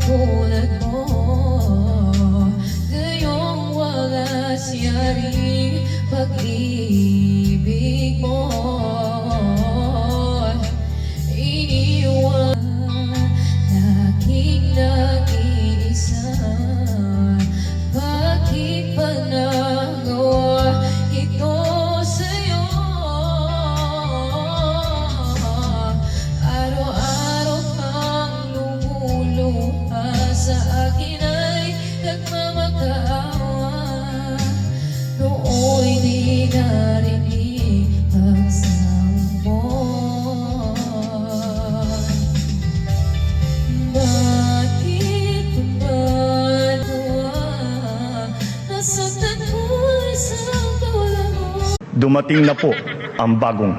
katulad mo. Ngayong wagas yaring pag-ibig mo. Iniwan laging nag-iisa. Bakit pa nagawa ito sa'yo? Araw-araw kang lumuluha sa akin ay nagmamakaawa. Nooy di narinig pagsang mo. Bakit ba nawa nasaktan ko isang tula mo? Dumating na po ang bagong